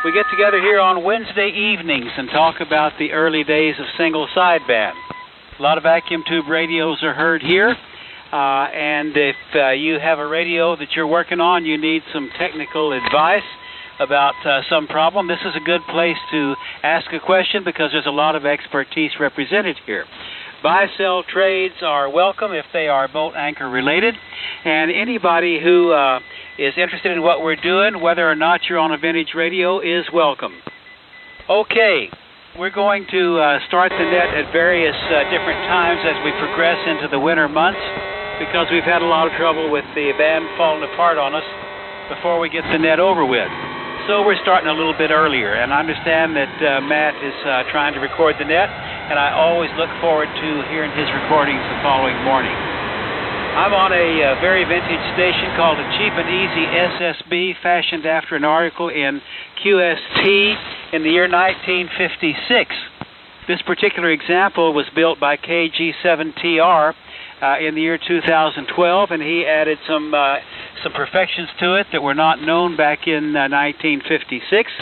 We get together here on Wednesday evenings and talk about the early days of single sideband. A lot of vacuum tube radios are heard here, and if you have a radio that you're working on, you need some technical advice about some problem, this is a good place to ask a question because there's a lot of expertise represented here. Buy-sell trades are welcome if they are boat anchor related, and anybody who is interested in what we're doing, whether or not you're on a vintage radio, is welcome. Okay, we're going to start the net at various different times as we progress into the winter months because we've had a lot of trouble with the band falling apart on us before we get the net over with. So we're starting a little bit earlier, and I understand that Matt is trying to record the net, and I always look forward to hearing his recordings the following morning. I'm on a very vintage station called a Cheap and Easy SSB, fashioned after an article in QST in the year 1956. This particular example was built by KG7TR in the year 2012, and he added some perfections to it that were not known back in 1956.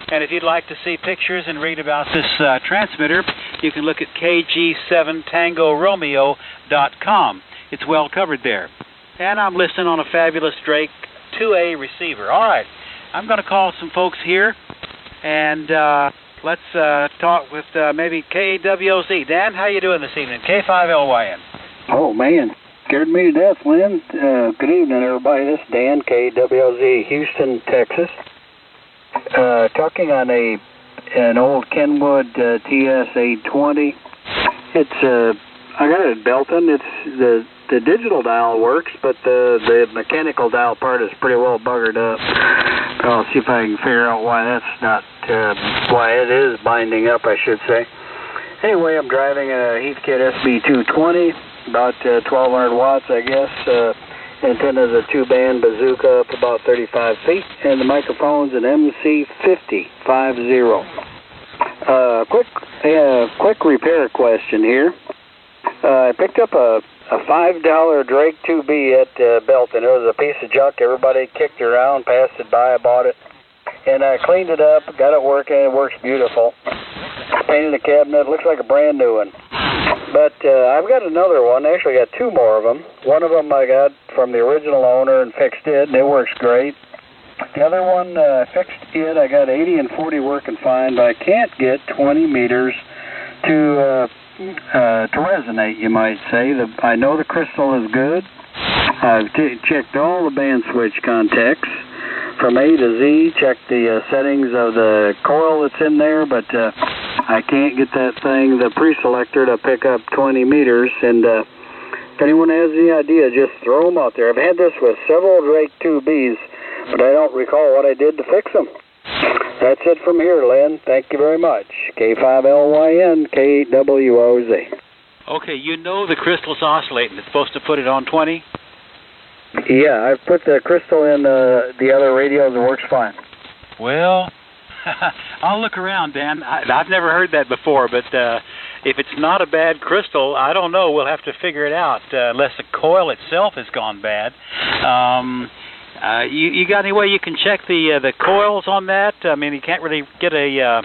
And if you'd like to see pictures and read about this transmitter, you can look at kg7tangoromeo.com. It's well covered there. And I'm listening on a fabulous Drake 2A receiver. All right, I'm going to call some folks here, and let's talk with maybe KWOZ. Dan, how you doing this evening? K5LYN. Oh, man. Scared me to death, Lynn. Good evening, everybody. This is Dan, KWOZ, Houston, Texas. Talking on an old Kenwood TS-820. It's I got it at Belton. It's the digital dial works, but the mechanical dial part is pretty well buggered up. I'll see if I can figure out why that's not why it is binding up, I should say. Anyway, I'm driving a Heathkit SB220, about 1,200 watts, I guess. Antenna's a 2-band bazooka up about 35 feet, and the microphone's an MC50. Quick repair question here. I picked up a $5 Drake 2B at Belton. It was a piece of junk. Everybody kicked it around, passed it by. I bought it, and I cleaned it up, got it working. It works beautiful. Painted the cabinet. Looks like a brand new one. But I've got another one. Actually, I got two more of them. One of them I got from the original owner and fixed it, and it works great. The other one, I fixed it. I got 80 and 40 working fine, but I can't get 20 meters to resonate, you might say. I know the crystal is good. I've checked all the band switch contacts from A to Z, checked the settings of the coil that's in there, but I can't get that thing, the pre-selector, to pick up 20 meters. And if anyone has any idea, just throw them out there. I've had this with several Drake 2Bs, but I don't recall what I did to fix them. That's it from here, Lynn. Thank you very much. K5LYN, KWOZ. Okay, you know the crystal's oscillating. It's supposed to put it on 20? Yeah, I've put the crystal in the other radios. It works fine. Well, I'll look around, Dan. I've never heard that before, but if it's not a bad crystal, I don't know. We'll have to figure it out, unless the coil itself has gone bad. You got any way you can check the coils on that? I mean, you can't really get a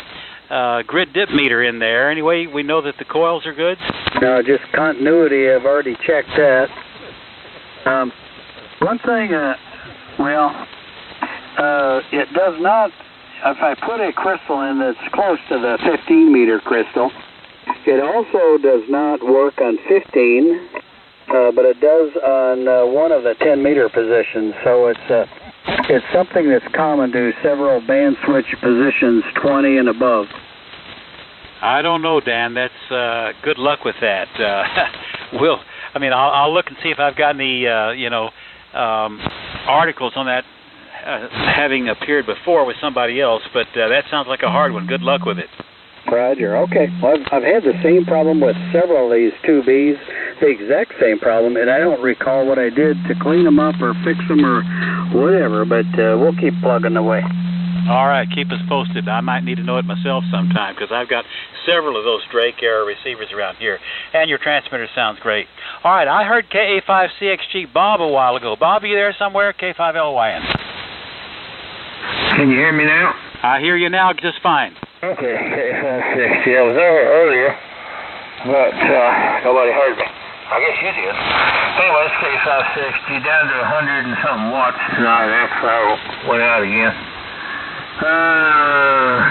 grid dip meter in there. Anyway, we know that the coils are good? No, just continuity. I've already checked that. One thing, it does not, if I put a crystal in that's close to the 15-meter crystal, it also does not work on 15, but it does on one of the 10-meter positions. So it's something that's common to several band switch positions, 20 and above. I don't know, Dan. That's good luck with that. I'll look and see if I've got any, articles on that having appeared before with somebody else, but that sounds like a hard one. Good luck with it. Roger. Okay. Well, I've had the same problem with several of these 2Bs, the exact same problem, and I don't recall what I did to clean them up or fix them or whatever, but we'll keep plugging away. All right, keep us posted. I might need to know it myself sometime because I've got several of those Drake era receivers around here, and your transmitter sounds great. All right, I heard KA5CXG Bob a while ago. Bob, are you there somewhere? K5LYN. Can you hear me now? I hear you now just fine. Okay, K560. I was there earlier, but nobody heard me. I guess you did. Anyway, it's K560 down to 100 and something watts tonight. Amplifier went out again.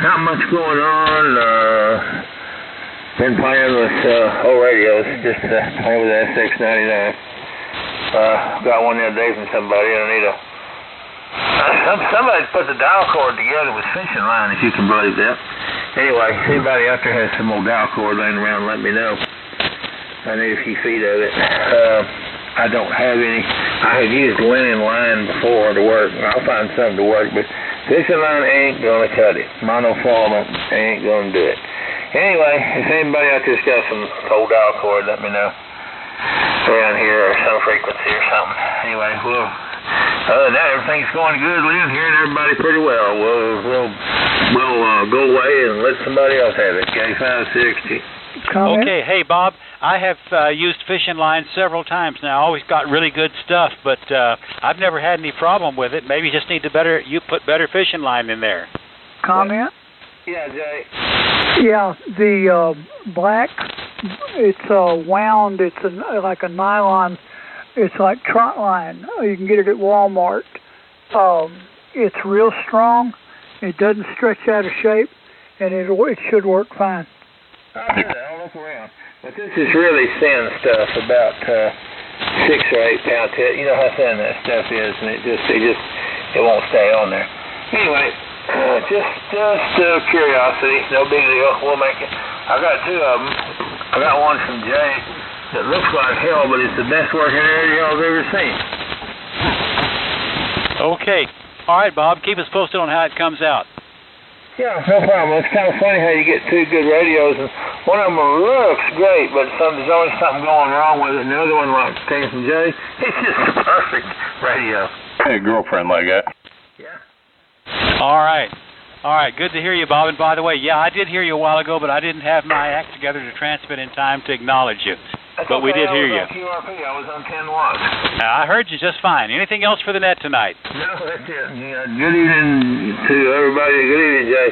Not much going on. Been playing with old radios, just playing with the SX99. Got one the other day from somebody, and I need a... somebody put the dial cord together with fishing line, if you can believe that. Anyway, if anybody out there has some old dial cord laying around, let me know. I need a few feet of it. I don't have any. I have used linen line before to work. I'll find something to work, but fishing line ain't going to cut it. Monofilament ain't going to do it. Anyway, if anybody out there's got some old dial cord, let me know. Around here or some frequency or something. Anyway, other than that, everything's going good. Lynn, hearing everybody pretty well. We'll go away and let somebody else have it. K560. Comment? Okay, hey Bob, I have used fishing line several times now. Always got really good stuff, but I've never had any problem with it. Maybe you just need to put better fishing line in there. Comment? Yeah, Jay. Yeah, the black, it's wound. It's like a nylon. It's like trot line. You can get it at Walmart. It's real strong. It doesn't stretch out of shape, and it should work fine. I'll look around. But this is really thin stuff, about 6 or 8 pound tip. You know how thin that stuff is, and it won't stay on there. Anyway, just curiosity, no big deal. We'll make it. I got 2 of them. I got one from Jay that looks like hell, but it's the best working radio I've ever seen. Okay. All right, Bob, keep us posted on how it comes out. Yeah, no problem. It's kind of funny how you get 2 good radios, and one of them looks great, but there's always something going wrong with it, and the other one, like came from Jay, it's just a perfect radio. Hey, girlfriend like that. Yeah. All right. All right, good to hear you, Bob. And by the way, yeah, I did hear you a while ago, but I didn't have my act together to transmit in time to acknowledge you. But we did hear you. I was on QRP. I was on 10 watts. I heard you just fine. Anything else for the net tonight? No, that's it. Yeah, good evening to everybody. Good evening, Jay.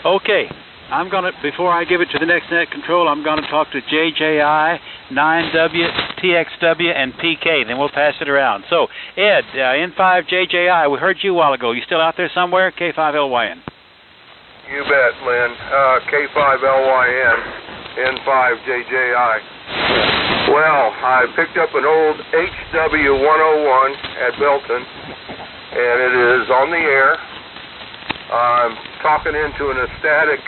Okay. Before I give it to the next net control, I'm going to talk to JJI, 9W, TXW, and PK. Then we'll pass it around. So, Ed, N5 JJI, we heard you a while ago. You still out there somewhere? K5LYN. You bet, Lynn. K5LYN, N5 JJI. Well, I picked up an old HW101 at Belton, and it is on the air. I'm talking into an static,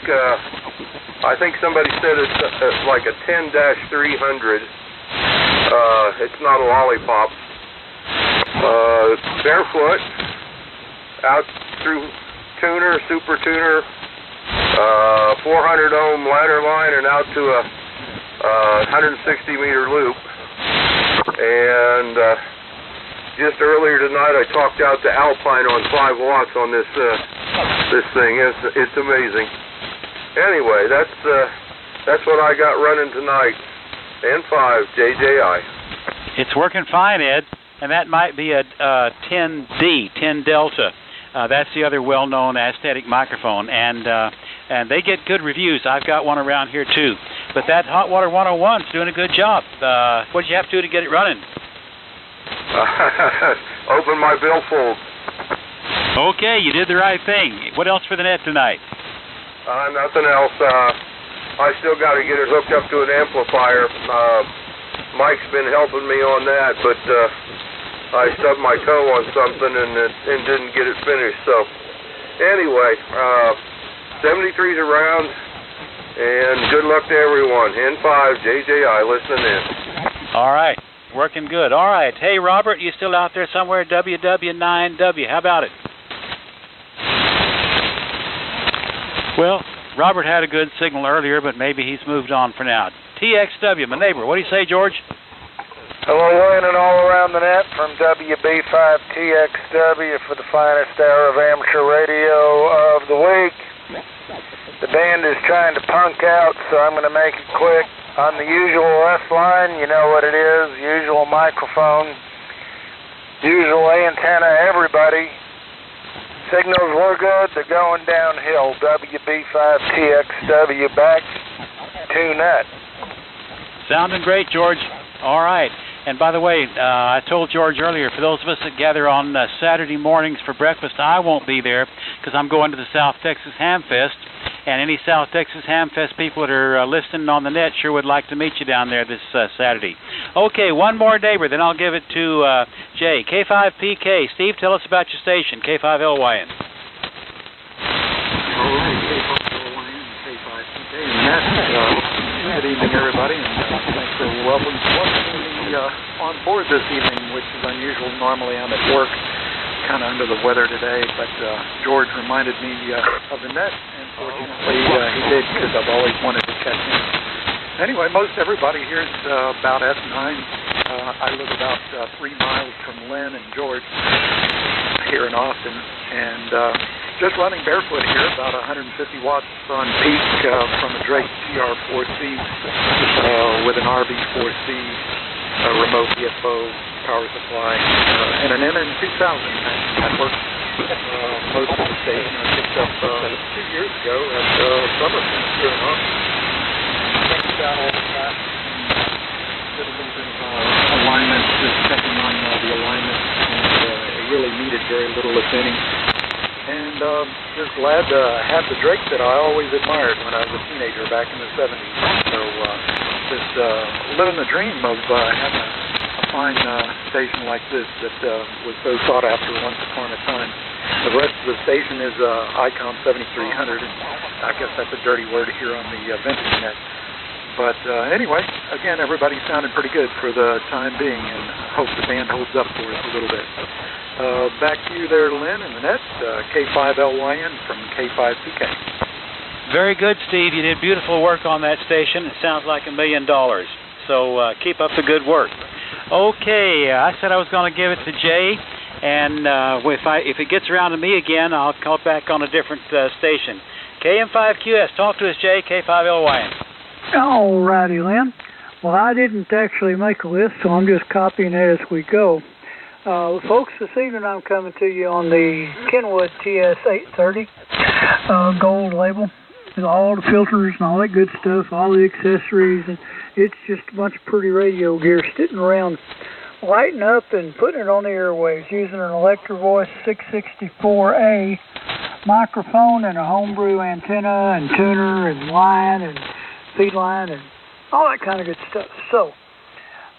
I think somebody said it's like a 10-300. It's not a lollipop. Barefoot, out through tuner, super tuner, 400 ohm ladder line, and out to a 160 meter loop. And just earlier tonight, I talked out to Alpine on 5 watts on this thing. It's amazing. Anyway, that's what I got running tonight. N5 JJI. It's working fine, Ed, and that might be a 10D, 10 Delta. That's the other well-known aesthetic microphone, and they get good reviews. I've got one around here too. But that Hot Water 101's doing a good job. What did you have to do to get it running? Open my billfold. Okay, you did the right thing. What else for the net tonight? Nothing else. I still got to get it hooked up to an amplifier. Mike's been helping me on that, but I stubbed my toe on something and didn't get it finished. So anyway, 73's around, and good luck to everyone. N5 JJI listening in. All right. Working good. All right. Hey, Robert, you still out there somewhere? WW9W. How about it? Well, Robert had a good signal earlier, but maybe he's moved on for now. TXW, my neighbor. What do you say, George? Hello, Wayne, and all around the net from WB5TXW for the finest hour of amateur radio of the week. The band is trying to punk out, so I'm going to make it quick. On the usual S line, you know what it is, usual microphone, usual antenna, everybody. Signals were good. They're going downhill. WB5TXW back. Tune that. Sounding great, George. All right. And by the way, I told George earlier, for those of us that gather on Saturday mornings for breakfast, I won't be there because I'm going to the South Texas Ham Fest. And any South Texas Ham Fest people that are listening on the net sure would like to meet you down there this Saturday. Okay, one more neighbor, then I'll give it to Jay. K5PK. Steve, tell us about your station, K5LYN. Good evening, everybody, and thanks for welcoming me on board this evening, which is unusual. Normally I'm at work, kind of under the weather today, but George reminded me of the net, and fortunately he did, because I've always wanted to catch him. Anyway, most everybody here is about S9. I live about 3 miles from Lynn and George here in Austin, and just running barefoot here, about 150 watts on peak from a Drake TR4C with an RB4C, a remote EFO power supply, and an MN2000 network. Most of the station I picked up 2 years ago at summer camp here in Austin. Alignment, just checking on the alignment, and it really needed very little, if any. And just glad to have the Drake that I always admired when I was a teenager back in the 70s. So just living the dream of having a fine station like this that was so sought after once upon a time. The rest of the station is ICOM 7300, and I guess that's a dirty word here on the vintage net. But anyway, again, everybody sounded pretty good for the time being, and hope the band holds up for us a little bit. Back to you there, Lynn, in the net, K5LYN from K5PK. Very good, Steve. You did beautiful work on that station. It sounds like $1 million. So keep up the good work. Okay, I said I was going to give it to Jay, and if it gets around to me again, I'll call back on a different station. KM5QS, talk to us, Jay, K5LYN. All righty, Lynn. Well, I didn't actually make a list, so I'm just copying it as we go. Folks, this evening I'm coming to you on the Kenwood TS830 gold label with all the filters and all that good stuff, all the accessories, and it's just a bunch of pretty radio gear sitting around lighting up and putting it on the airwaves using an Electro Voice 664A microphone and a homebrew antenna and tuner and line and feed line and all that kind of good stuff. So,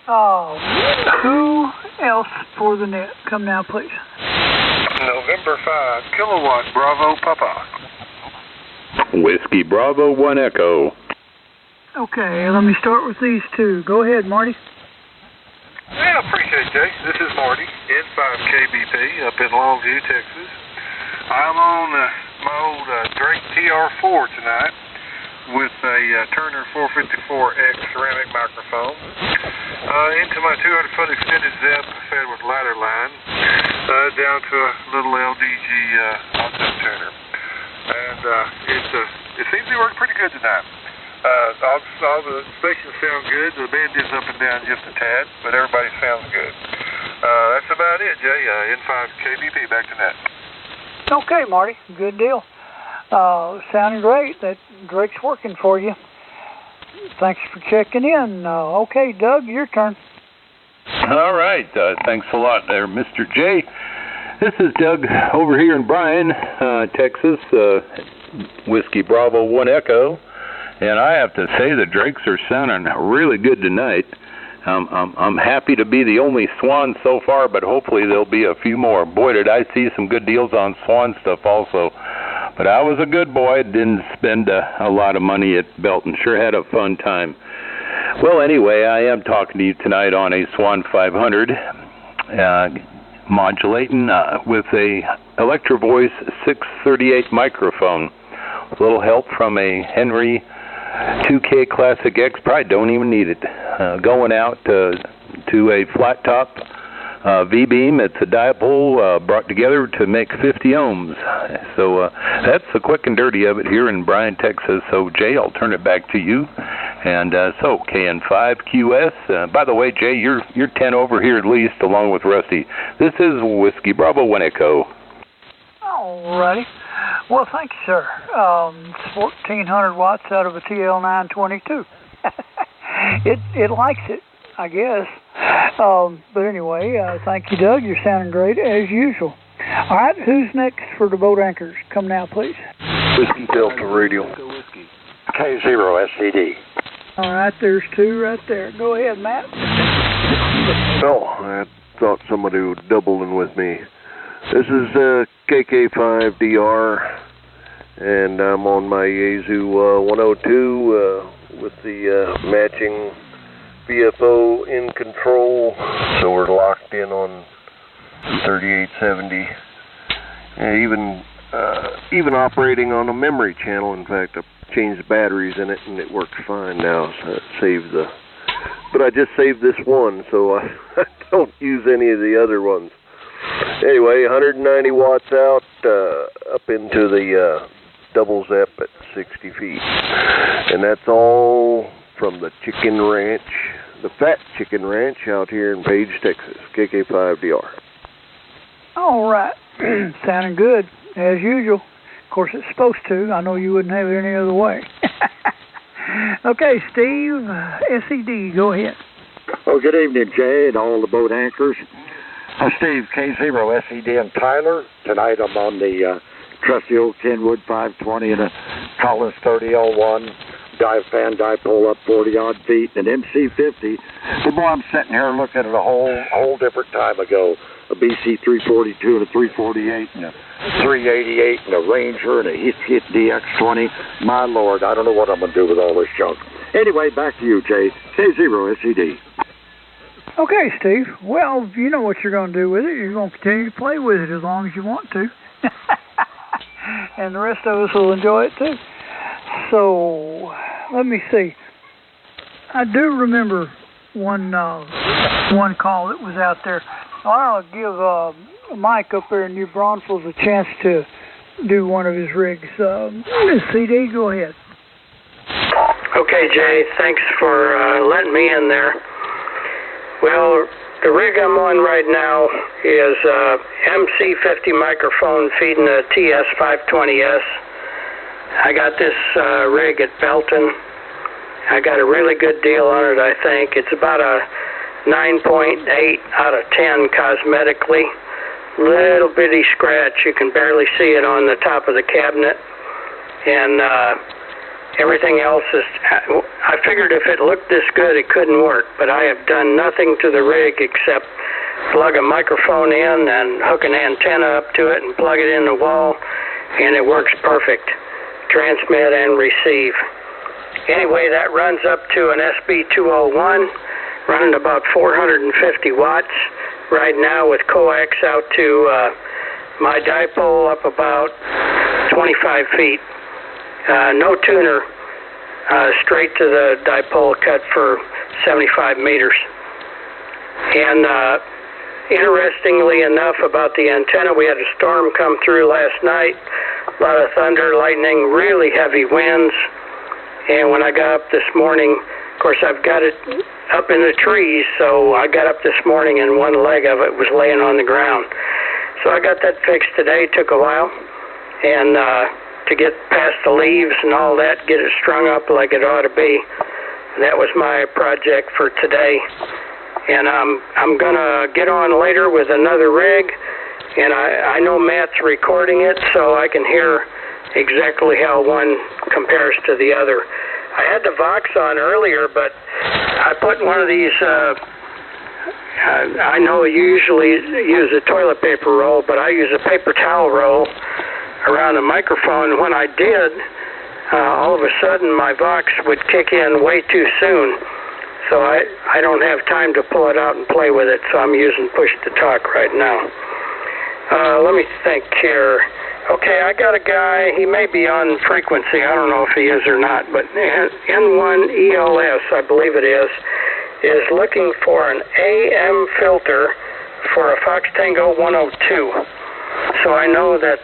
who else for the net? Come now, please. November 5, kilowatt, Bravo, Papa. Whiskey Bravo 1 Echo. Okay, let me start with these two. Go ahead, Marty. Yeah, I appreciate it, Jay. This is Marty, N5KBP, up in Longview, Texas. I'm on my old Drake TR4 tonight with a Turner 454X ceramic microphone. Into my 200-foot extended ZEP fed with ladder line, down to a little LDG auto tuner. And it seems to work pretty good tonight. All the stations sound good. The band is up and down just a tad, but everybody sounds good. That's about it, Jay. N5KBP, back to net. Okay, Marty. Good deal. Sounding great. That Drake's working for you. Thanks for checking in. Okay, Doug, your turn. All right. Thanks a lot there, Mr. J. This is Doug over here in Bryan, Texas, Whiskey Bravo 1 Echo. And I have to say the Drakes are sounding really good tonight. I'm happy to be the only Swan so far, but hopefully there'll be a few more. Boy, did I see some good deals on Swan stuff also. But I was a good boy, didn't spend a lot of money at Belton. Sure had a fun time. Well, anyway, I am talking to you tonight on a Swan 500, modulating with a Electro Voice 638 microphone. A little help from a Henry 2K Classic X. Probably don't even need it. Going out to a flat top V-beam. It's a dipole brought together to make 50 ohms. So that's the quick and dirty of it here in Bryan, Texas. So, Jay, I'll turn it back to you. And so, KN5QS. By the way, Jay, you're 10 over here at least, along with Rusty. This is Whiskey Bravo 1 Echo. All All righty. Well, thank you, sir. It's 1,400 watts out of a TL922. It likes it, I guess. But anyway, thank you, Doug. You're sounding great, as usual. All right, who's next for the boat anchors? Come now, please. Whiskey Delta Radio. K0 SCD. All right, there's two right there. Go ahead, Matt. Oh, I thought somebody was doubling with me. This is KK5DR, and I'm on my Yaesu 102 with the matching VFO in control, so we're locked in on 3870. And even operating on a memory channel. In fact, I changed the batteries in it, and it works fine now. So it saved the. But I just saved this one, so I don't use any of the other ones. Anyway, 190 watts out, up into the double zep at 60 feet. And that's all from the Chicken Ranch, the Fat Chicken Ranch out here in Page, Texas, KK5DR. All right. Sounding good, as usual. Of course, it's supposed to. I know you wouldn't have it any other way. Okay, Steve, SED, go ahead. Oh, good evening, Jay, and all the boat anchors. Steve, K0 SED in Tyler. Tonight I'm on the trusty old Kenwood 520 and a Collins 30L1 dive fan dipole up 40-odd feet, and an MC50. The boy, I'm sitting here looking at a whole different time ago. A BC 342 and a 348 and a 388 and a Ranger and a Hit DX20. My Lord, I don't know what I'm going to do with all this junk. Anyway, back to you, Jay. K0 SED. Okay, Steve. Well, you know what you're going to do with it. You're going to continue to play with it as long as you want to. And the rest of us will enjoy it, too. So, let me see. I do remember one call that was out there. I'll give Mike up there in New Braunfels a chance to do one of his rigs. CD, go ahead. Okay, Jay, thanks for letting me in there. Well, the rig I'm on right now is MC50 microphone feeding a TS520S. I got this rig at Belton. I got a really good deal on it, I think. It's about a 9.8 out of 10 cosmetically. Little bitty scratch. You can barely see it on the top of the cabinet. And everything else is... I figured if it looked this good, it couldn't work. But I have done nothing to the rig except plug a microphone in and hook an antenna up to it and plug it in the wall. And it works perfect. Transmit and receive. Anyway, that runs up to an SB201. Running about 450 watts right now with coax out to my dipole up about 25 feet. No tuner, straight to the dipole cut for 75 meters. And interestingly enough about the antenna, we had a storm come through last night. A lot of thunder, lightning, really heavy winds. And when I got up this morning, of course, I've got it up in the trees, so I got up this morning and one leg of it was laying on the ground. So I got that fixed today. Took a while, and to get past the leaves and all that, get it strung up like it ought to be. That was my project for today. And I'm gonna get on later with another rig, and I know Matt's recording it, so I can hear exactly how one compares to the other. I had the Vox on earlier, but I put one of these, I know you usually use a toilet paper roll, but I use a paper towel roll around the microphone. When I did, all of a sudden my Vox would kick in way too soon. So I don't have time to pull it out and play with it, so I'm using push to talk right now. Let me think here. Okay, I got a guy, he may be on frequency, I don't know if he is or not, but N1ELS, I believe it is looking for an AM filter for a Fox Tango 102. So I know that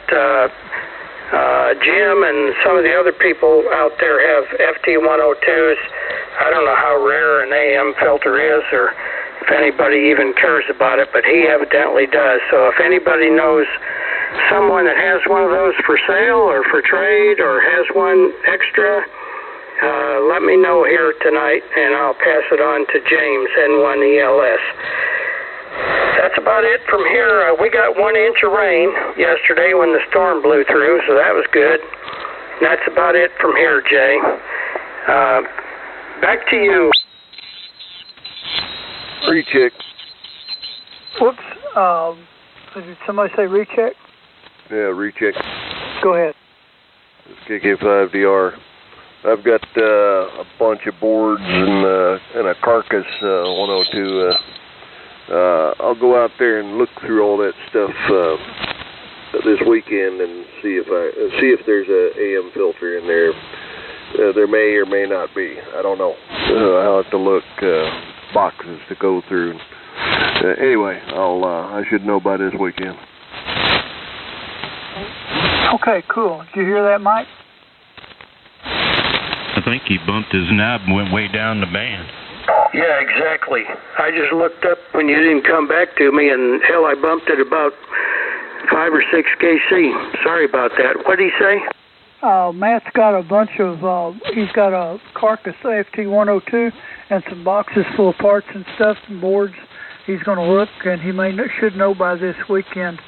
Jim and some of the other people out there have FT102s. I don't know how rare an AM filter is or if anybody even cares about it, but he evidently does. So if anybody knows someone that has one of those for sale or for trade or has one extra, let me know here tonight, and I'll pass it on to James, N1ELS. That's about it from here. We got 1 inch of rain yesterday when the storm blew through, so that was good. And that's about it from here, Jay. Back to you. Recheck. Whoops. Did somebody say recheck? Yeah, recheck. Go ahead. It's KK5DR. I've got a bunch of boards and a carcass 102. I'll go out there and look through all that stuff this weekend and see if there's a AM filter in there. There may or may not be. I don't know. I'll have to look boxes to go through. Anyway, I should know by this weekend. Okay, cool. Did you hear that, Mike? I think he bumped his knob and went way down the band. Yeah, exactly. I just looked up when you didn't come back to me, and hell, I bumped it about 5 or 6 kc. Sorry about that. What did he say? Matt's got a bunch of, he's got a carcass AFT-102 and some boxes full of parts and stuff and boards. He's going to look, and he should know by this weekend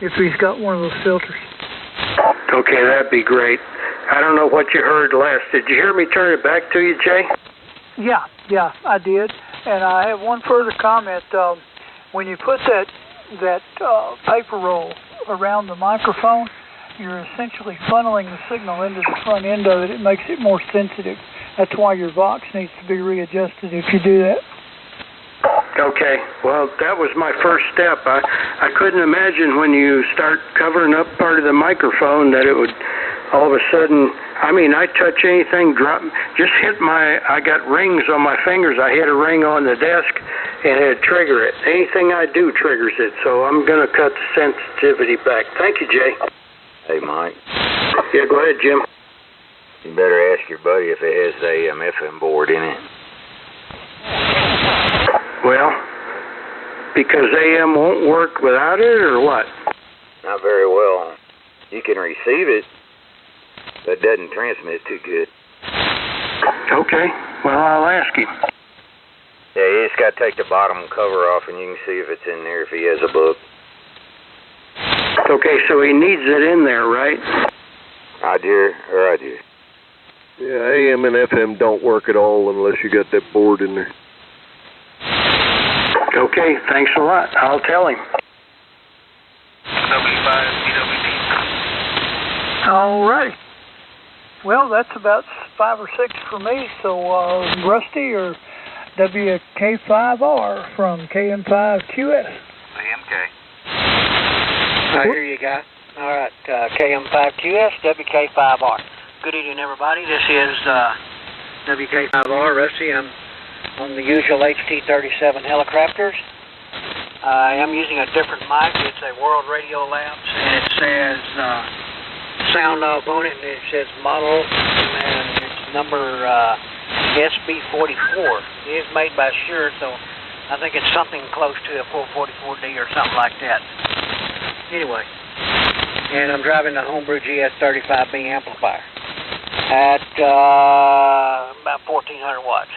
if he's got one of those filters. Okay, that'd be great. I don't know what you heard last. Did you hear me turn it back to you, Jay? Yeah, I did. And I have one further comment. When you put that paper roll around the microphone, you're essentially funneling the signal into the front end of it. It makes it more sensitive. That's why your Vox needs to be readjusted if you do that. Okay, well, that was my first step. I couldn't imagine when you start covering up part of the microphone that it would all of a sudden, I touch anything, I got rings on my fingers. I hit a ring on the desk and it'd trigger it. Anything I do triggers it, so I'm going to cut the sensitivity back. Thank you, Jay. Hey, Mike. Yeah, go ahead, Jim. You better ask your buddy if it has the AM/FM board in it. Well, because AM won't work without it, or what? Not very well. You can receive it, but it doesn't transmit too good. Okay, well, I'll ask him. Yeah, you just got to take the bottom cover off, and you can see if it's in there if he has a book. Okay, so he needs it in there, right? Roger. Yeah, AM and FM don't work at all unless you got that board in there. Okay, thanks a lot. I'll tell him. All right. Well, that's about 5 or 6 for me. So, Rusty or WK5R from KM5QS. KMK. I hear you, guy. All right, KM5QS, WK5R. Good evening, everybody. This is WK5R, Rusty. I'm on the usual HT-37 Helicopters. I am using a different mic. It's a World Radio Labs, and it says sound knob on it, and it says model, and it's number SB44. It is made by Shure, so I think it's something close to a 444D or something like that. Anyway, and I'm driving the homebrew GS35B amplifier at about 1,400 watts.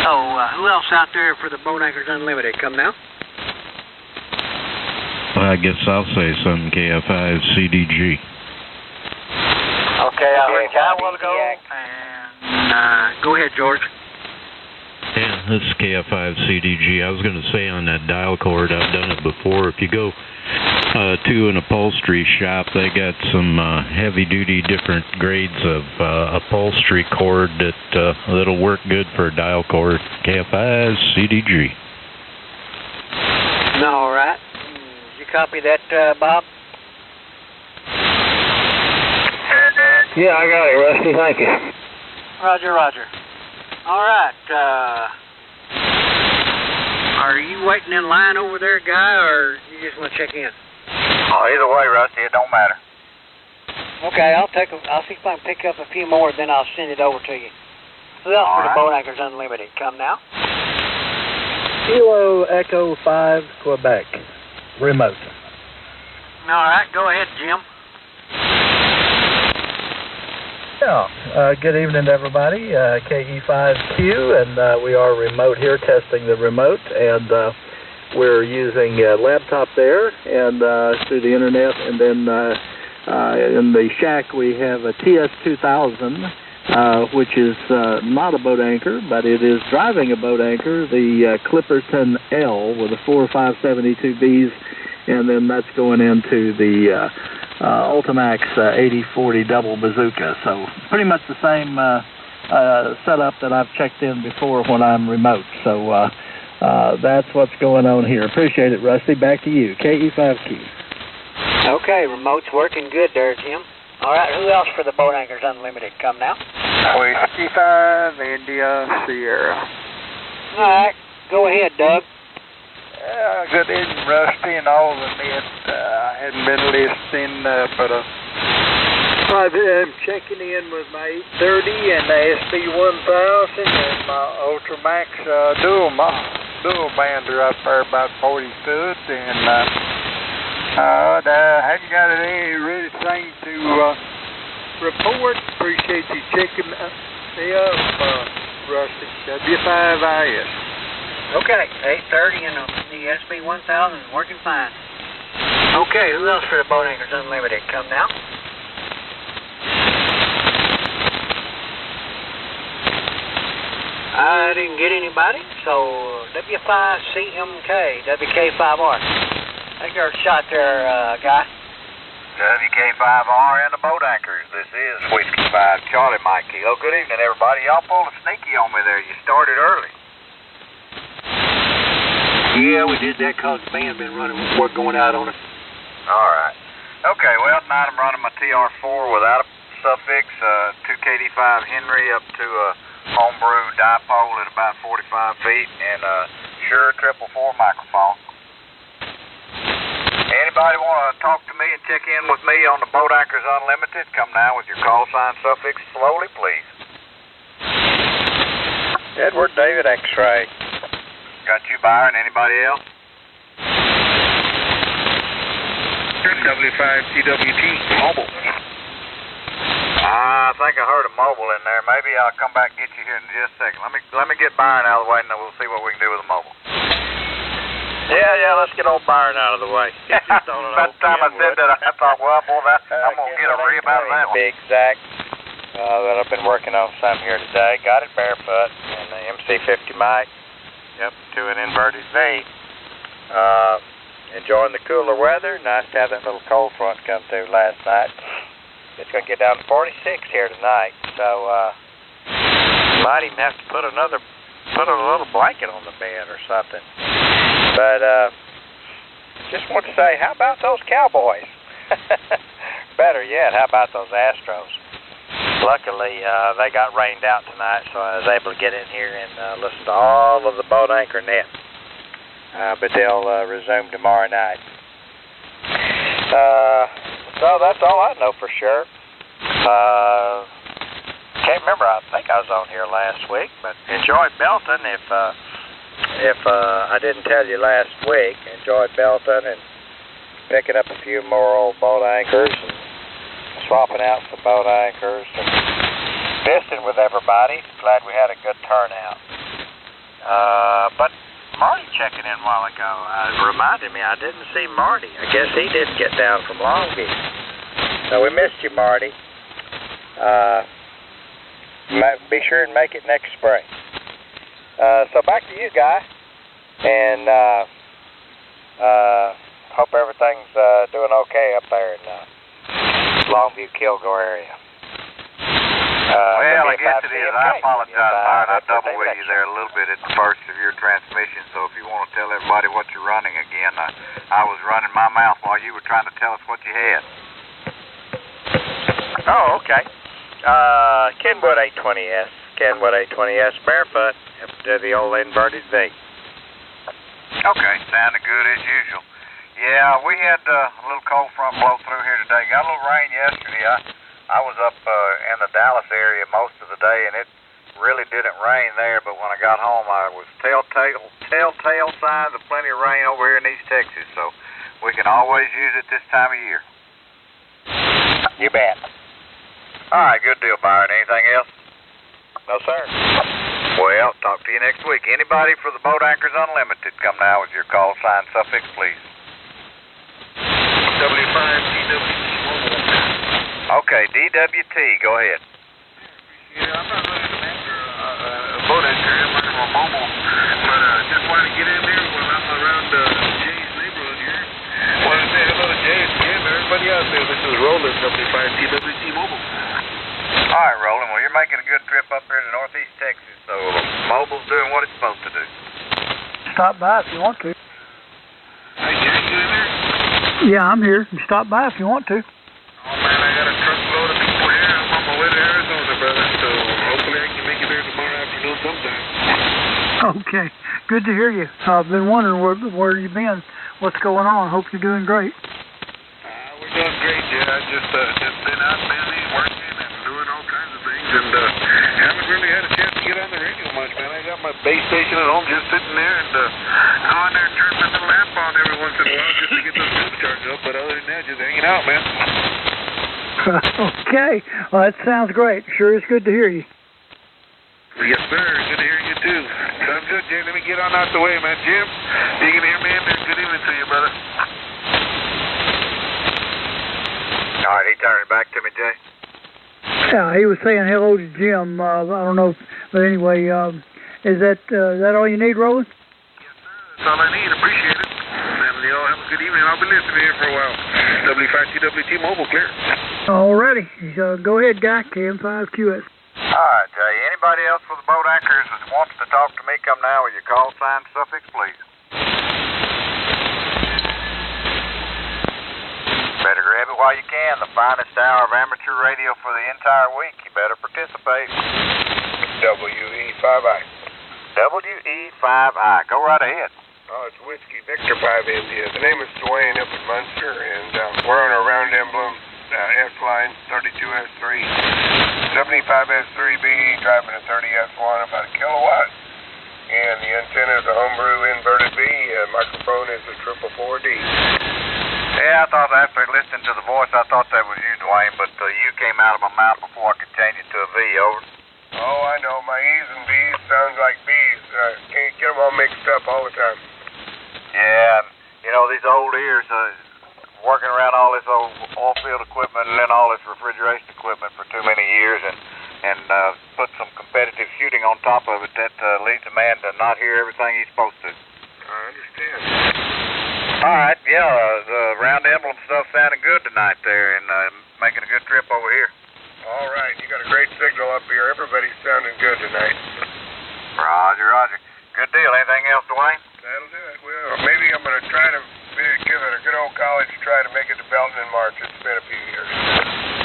So, who else out there for the Bone Anchors Unlimited? Come now. Well, I guess I'll say something, KF5 CDG. Okay, I heard Guy a while ago, and go ahead, George. Yeah, this is KF5 CDG. I was going to say on that dial cord, I've done it before. If you go to an upholstery shop, they got some heavy-duty different grades of upholstery cord that'll work good for a dial cord. KF5 CDG. All right. Did you copy that, Bob? Yeah, I got it, Rusty. Thank you. Roger. All right. Are you waiting in line over there, Guy, or you just want to check in? Oh, either way, Rusty, it don't matter. Okay, I'll see if I can pick up a few more, then I'll send it over to you. Who else for the Bone Anchors Unlimited? Come now. Kilo Echo 5 Quebec. Remote. All right, go ahead, Jim. Yeah, good evening, everybody. KE5Q, and we are remote here, testing the remote, and we're using a laptop there and through the internet, and then in the shack we have a TS2000, which is not a boat anchor, but it is driving a boat anchor, the Clipperton L with the 4 572Bs, and then that's going into the Ultimax 8040 double bazooka. So pretty much the same setup that I've checked in before when I'm remote. So that's what's going on here. Appreciate it, Rusty. Back to you, KE5Q. Okay, remote's working good there, Jim. All right, who else for the Boat Anchors Unlimited? Come now. Whiskey 5, India, Sierra. All right, go ahead, Doug. Good evening, Rusty, and all the men. I hadn't been listening, but I'm checking in with my 830 and the SB1000 and my Ultramax dual bander up there about 40 foot, and hadn't got any really thing to report. Appreciate you checking me up, Rusty. W5IS. Okay, 830 and the SB1000 working fine. Okay, who else for the Boat Anchors Unlimited? Come now. I didn't get anybody, so W5CMK, WK5R. Take your shot there, guy. WK5R and the Boat Anchors. This is Whiskey 5, Charlie Mike Kilo. Good evening, everybody. Y'all pulled a sneaky on me there. You started early. Yeah, we did that because the band been running with work going out on it. All right. Okay, well, tonight I'm running my TR4 without a suffix, 2KD5 Henry up to a homebrew dipole at about 45 feet, and Shure 444 microphone. Anybody want to talk to me and check in with me on the Boat Anchors Unlimited? Come now with your call sign suffix slowly, please. Edward David X-Ray. Got you, Byron. Anybody else? W5TWT, mobile. I think I heard a mobile in there. Maybe I'll come back and get you here in just a second. Let me get Byron out of the way, and then we'll see what we can do with the mobile. Yeah, let's get old Byron out of the way. About the time I said that, I thought, well, boy, I'm going to get a rib out of that one. Big Zach that I've been working on some here today. Got it barefoot and the MC50 mic. Yep, to an inverted V. Enjoying the cooler weather. Nice to have that little cold front come through last night. It's going to get down to 46 here tonight, so might even have to put a little blanket on the bed or something. But just want to say, how about those Cowboys? Better yet, how about those Astros? Luckily, they got rained out tonight, so I was able to get in here and listen to all of the Boat Anchor Net. But they'll resume tomorrow night. So that's all I know for sure. Can't remember. I think I was on here last week, but enjoyed Belton. If I didn't tell you last week, enjoyed Belton and picking up a few more old boat anchors and swapping out some boat anchors and visiting with everybody. Glad we had a good turnout. But Marty checking in a while ago reminded me I didn't see Marty. I guess he didn't get down from Long Beach. So we missed you, Marty. Be sure and make it next spring. So back to you, Guy. And hope everything's doing okay up there in Longview, Kilgore area. Well, I guess it is. I apologize, Byron. I double with you there a little bit at the first of your transmission, so if you want to tell everybody what you're running again, I was running my mouth while you were trying to tell us what you had. Oh, okay. Kenwood 820S. Kenwood 820S barefoot to the old inverted V. Okay, sounded good as usual. Yeah, we had a little cold front blow through here today. Got a little rain yesterday. I was up in the Dallas area most of the day, and it really didn't rain there, but when I got home, I was telltale signs of plenty of rain over here in East Texas, so We can always use it this time of year. You bet. All right, good deal, Byron. Anything else? No, sir. Well, talk to you next week. Anybody for the Boat Anchors Unlimited, come now with your call sign suffix, please. W5DWT Mobile. Okay, DWT, go ahead. Yeah, I'm not really an anchor, boat anchor. I'm looking for mobile. But just wanted to get in there when I'm around Jay's neighborhood here. Wanted to say hello to Jay and Jim, everybody out there. This is Roland, W5DWT Mobile. All right, Roland. Well, you're making a good trip up here to Northeast Texas, so mobile's doing what it's supposed to do. Stop by if you want to. Hey, Jay, you in there? Yeah, I'm here. You stop by if you want to. Oh, man, I got a truckload of people here. I'm on my way to Arizona, brother, so hopefully I can make it there tomorrow afternoon sometime. Okay. Good to hear you. I've been wondering where you've been. What's going on? Hope you're doing great. We're doing great, Jay. I just been out busy working and doing all kinds of things, and haven't really had a chance to get on the radio much, man. I got my base station at home just sitting there, and go on there and turn my little lamp on every once in a while just to get those tubes charged up, but other than that, just hanging out, man. Okay. Well, that sounds great. Sure is good to hear you. Yes, sir. Good to hear you, too. Sounds good, Jay. Let me get on out the way, man. Jim, you can hear me in there. Good evening to you, brother. All right, he turned it back to me, Jay. Yeah, he was saying hello to Jim. I don't know, but anyway, is that all you need, Roland? Yes, sir. That's all I need. Appreciate it. And y'all have a good evening. I'll be listening here for a while. W5TWT Mobile, clear. Alrighty. Go ahead, guy. KM5QS. All right, Jay. Anybody else for the Boat Anchors that wants to talk to me, come now with your call sign suffix, please. Better grab it while you can. The finest hour of amateur radio for the entire week. You better participate. WE5I. WE5I. Go right ahead. Oh, it's Whiskey Victor 5 India. The name is Dwayne up in Munster, and we're on a round emblem S-line 32S3. 75S3B, driving a 30S1, about a kilowatt. And the antenna is a homebrew inverted B. Microphone is a 444D. Yeah, I thought after listening to the voice, I thought that was you, Dwayne, but you came out of my mouth before I could change it to a V, over. Oh, I know. My E's and B's sounds like B's. Can't get them all mixed up all the time. Yeah, you know, these old ears, working around all this old oil field equipment and then all this refrigeration equipment for too many years and put some competitive shooting on top of it, that leads a man to not hear everything he's supposed to. I understand. All right, yeah, the round emblem stuff sounded good tonight there, and making a good trip over here. All right, you got a great signal up here. Everybody's sounding good tonight. Roger, roger. Good deal. Anything else, Dwayne? That'll do it. Well, maybe I'm going to try to give it a good old college try to make it to Belton in March. It's been a few years.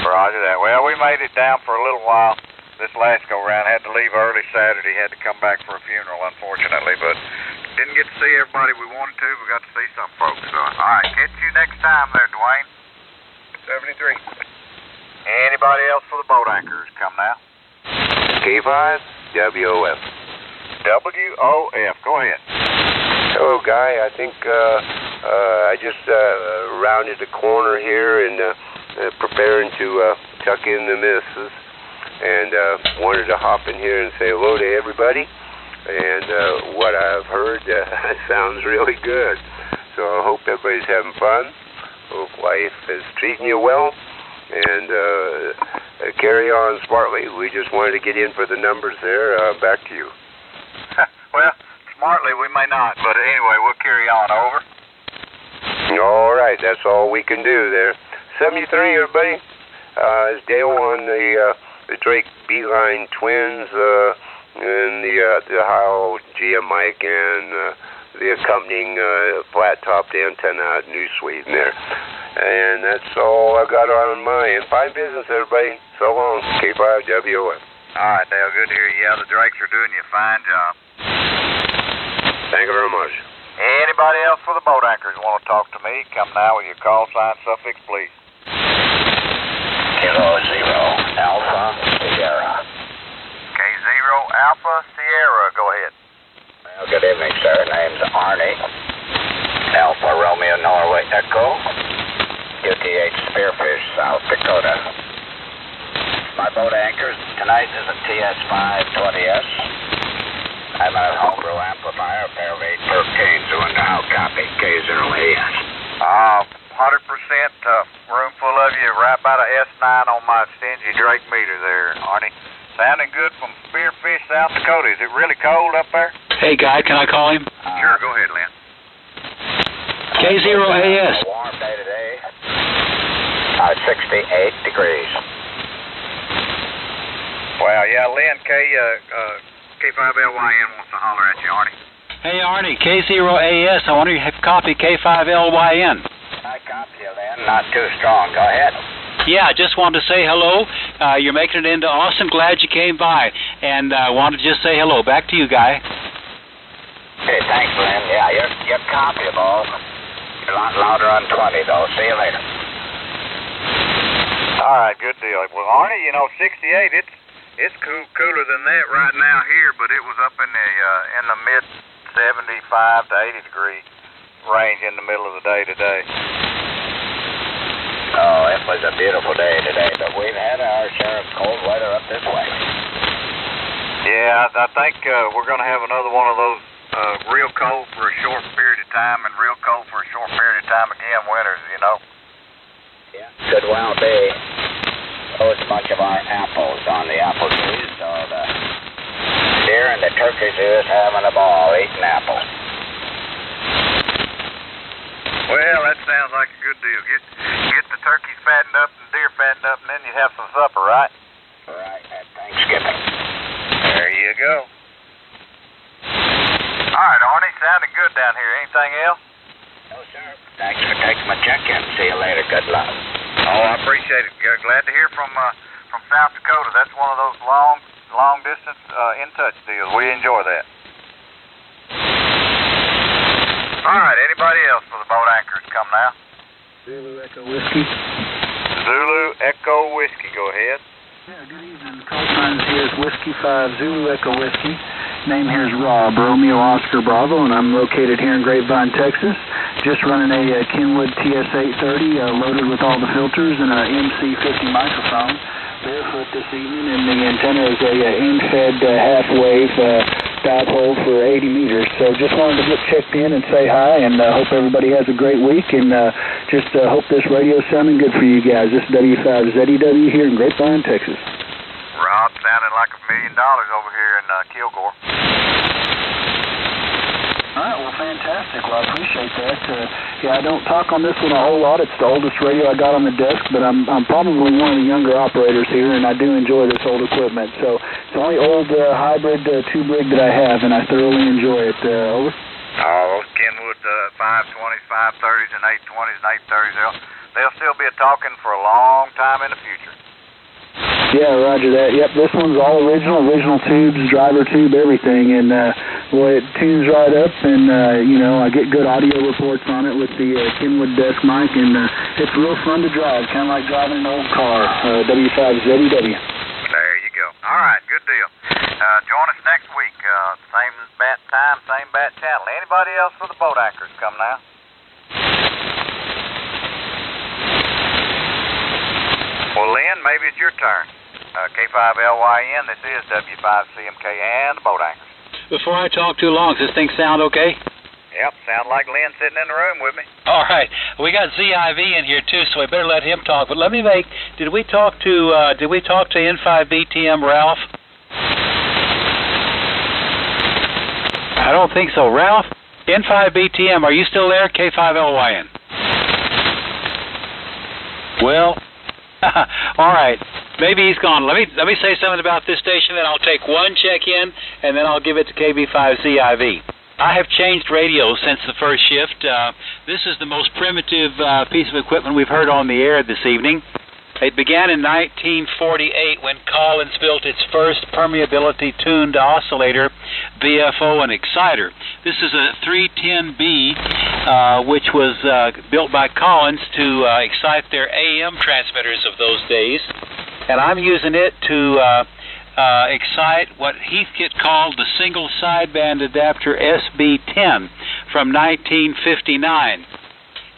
Roger that. Well, we made it down for a little while this last go-round. Had to leave early Saturday. Had to come back for a funeral, unfortunately, but didn't get to see everybody we wanted to. We got to see some folks. So, all right, catch you next time there, Dwayne. 73. Anybody else for the Boat Anchors? Come now. K5, WOF. WOF. Go ahead. Hello, Guy. I think I just rounded the corner here and preparing to tuck in the missus, and wanted to hop in here and say hello to everybody. And what I've heard sounds really good. So I hope everybody's having fun. Hope life is treating you well. And carry on smartly. We just wanted to get in for the numbers there. Back to you. Well, smartly we may not, but anyway, we'll carry on. Over. All right, that's all we can do there. 73, everybody. It's Dale on the Drake Beeline Twins and the Heil GM mic and the accompanying flat-topped antenna New Sweden there. And that's all I got on my end. Fine business, everybody. So long. K5WOF. All right, Dale. Good to hear you. Yeah, the Drakes are doing you a fine job. Thank you very much. Anybody else for the Boat Anchors want to talk to me? Come now with your call sign suffix, please. Kilo Zero Alpha Sierra. K0 Alpha Sierra. Go ahead. Well, good evening, sir. Name's Arnie. Alpha Romeo Norway Echo, UTH Spearfish, South Dakota. My boat anchor tonight is a TS520S. I'm a homebrew amplifier, a pair of 813s, so now copy K0AS. 100% room full of you, right by the S9 on my stingy Drake meter there, Arnie. Sounding good from Spearfish, South Dakota. Is it really cold up there? Hey, Guy, can I call him? Sure, go ahead, Lynn. K0AS. A warm day today. 68 degrees. Well, yeah, Lynn, K5LYN wants to holler at you, Arnie. Hey, Arnie, K0AS. I wonder if you have copy K5LYN. I copy you, Lynn. Not too strong. Go ahead. Yeah, just wanted to say hello. You're making it into Austin. Glad you came by. And wanted to just say hello. Back to you, Guy. Okay, thanks, Lynn. Yeah, you're copyable. You're a lot louder on 20, though. See you later. All right, good deal. Well, Arnie, 68, it's cooler than that right now here, but it was up in the mid 75 to 80 degree range in the middle of the day today. Oh, it was a beautiful day today, but we've had our share of cold weather up this way. Yeah, I think we're going to have another one of those real cold for a short period of time and real cold for a short period of time again winters, Yeah, could well be. Oh, it's a bunch of our apples on the apple trees, so the deer and the turkeys is having a ball eating apples. Well, that sounds like a good deal. Get the turkeys fattened up and deer fattened up, and then you have some supper, right? Right, at Thanksgiving. There you go. All right, Arnie, sounding good down here. Anything else? No, sir. Thanks for taking my check-in. See you later. Good luck. Oh, I appreciate it. Glad to hear from South Dakota. That's one of those long distance in touch deals. We enjoy that. All right, anybody else for the boat anchors come now? Zulu Echo Whiskey. Zulu Echo Whiskey, go ahead. Yeah, good evening. Call signs here is Whiskey 5 Zulu Echo Whiskey. Name here is Rob, Romeo Oscar Bravo, and I'm located here in Grapevine, Texas. Just running a Kenwood TS830 loaded with all the filters and a MC50 microphone. Barefoot this evening, and the antenna is a end-fed half-wave dipole for 80 meters. So just wanted to get checked in and say hi, and hope everybody has a great week, and just hope this radio's sounding good for you guys. This is W5ZEW here in Grapevine, Texas. Rob sounding like $1 million over here in Kilgore. All right, well, fantastic. Well, I appreciate that. Yeah, I don't talk on this one a whole lot. It's the oldest radio I got on the desk, but I'm probably one of the younger operators here, and I do enjoy this old equipment. So it's the only old hybrid tube rig that I have, and I thoroughly enjoy it. Over. Oh, those Kenwood 520s, 530s, and 820s and 830s, they'll still be talking for a long time in the future. Yeah, roger that. Yep, this one's all original tubes, driver tube, everything, and boy, it tunes right up, and I get good audio reports on it with the Kenwood desk mic, and it's real fun to drive, kind of like driving an old car. W5ZEW. There you go. All right, good deal. Join us next week. Same bat time, same bat channel. Anybody else for the boat anchors come now? Well, Lynn, maybe it's your turn. K5LYN, this is W5CMK and the boat anchors. Before I talk too long, does this thing sound okay? Yep, sound like Lynn sitting in the room with me. All right, we got ZIV in here too, so we better let him talk. But let me make. Did we talk to N5BTM Ralph? I don't think so. Ralph, N5BTM, are you still there? K5LYN. Well, all right. Maybe he's gone. Let me say something about this station, then I'll take one check-in, and then I'll give it to KB5ZIV. I have changed radios since the first shift. This is the most primitive piece of equipment we've heard on the air this evening. It began in 1948 when Collins built its first permeability-tuned oscillator, VFO, and exciter. This is a 310B, which was built by Collins to excite their AM transmitters of those days. And I'm using it to excite what Heathkit called the single sideband adapter SB10 from 1959.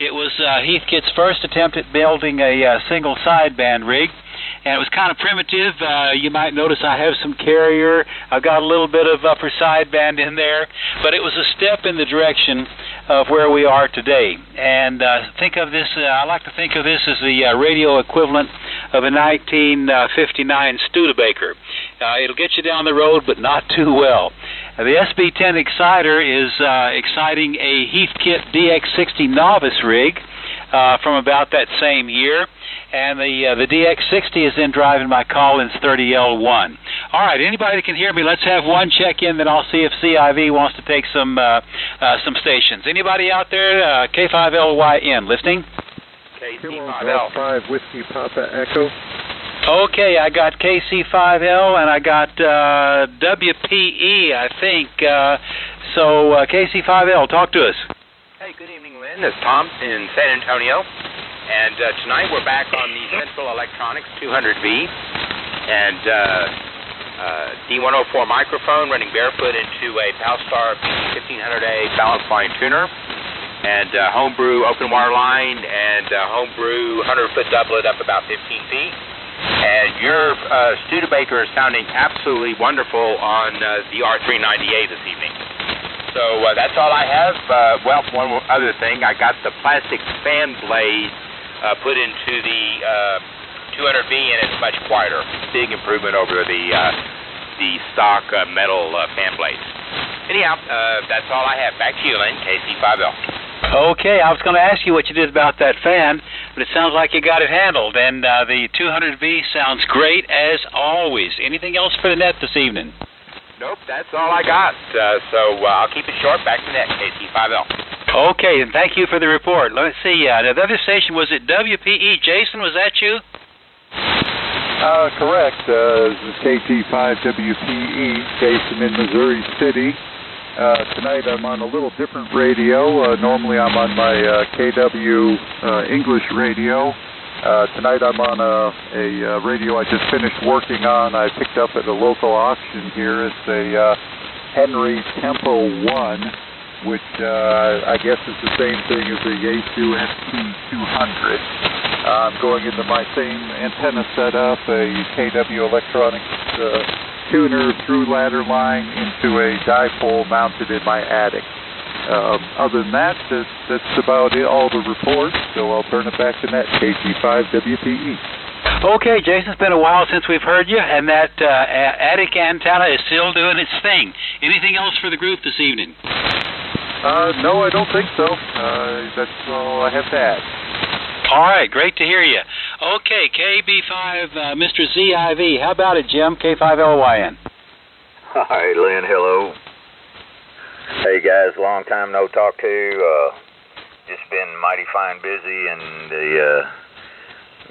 It was Heathkit's first attempt at building a single sideband rig, and it was kind of primitive. You might notice I have some carrier. I've got a little bit of upper sideband in there, but it was a step in the direction of where we are today. And think of this, I like to think of this as the radio equivalent of a 1959 Studebaker. It'll get you down the road, but not too well. The SB10 Exciter is exciting a Heathkit DX60 Novice rig from about that same year, and the DX60 is then driving my Collins 30L1. All right, anybody that can hear me, let's have one check in, then I'll see if CIV wants to take some stations. Anybody out there? K5LYN, listening? KC5L5 Whiskey Papa Echo. Okay, I got KC5L and I got WPE, I think. So KC5L, talk to us. Hey, good evening, Lynn. It's Tom in San Antonio. And tonight we're back on the Central Electronics 200V and D104 microphone running barefoot into a Palstar 1500A balance line tuner. And homebrew open wire line and homebrew 100-foot doublet up about 15 feet. And your Studebaker is sounding absolutely wonderful on the R390A this evening. So that's all I have. Well, one other thing, I got the plastic fan blade put into the 200V, and it's much quieter. Big improvement over the stock metal fan blades. Anyhow, that's all I have. Back to you, Lynn, KC5L. Okay, I was going to ask you what you did about that fan, but it sounds like you got it handled, and the 200V sounds great as always. Anything else for the net this evening? Nope, that's all I got. So I'll keep it short. Back to net, KC5L. Okay, and thank you for the report. Let's see, the other station, was it WPE? Jason, was that you? Correct. This is KT5WPE, Jason in Missouri City. Tonight I'm on a little different radio. Normally I'm on my KW English radio. Tonight I'm on a radio I just finished working on. I picked up at a local auction here. It's a Henry Tempo 1, which I guess is the same thing as the Yaesu ST200. I'm going into my same antenna setup, a KW Electronics tuner through ladder line into a dipole mounted in my attic. Other than that, that's about it, all the reports, so I'll turn it back to net, KT5WPE. Okay, Jason, it's been a while since we've heard you, and that attic antenna is still doing its thing. Anything else for the group this evening? No, I don't think so. That's all I have to add. All right, great to hear you. Okay, KB5, Mr. ZIV. How about it, Jim? K5LYN. Hi, Lynn. Hello. Hey, guys. Long time no talk to. Just been mighty fine busy, and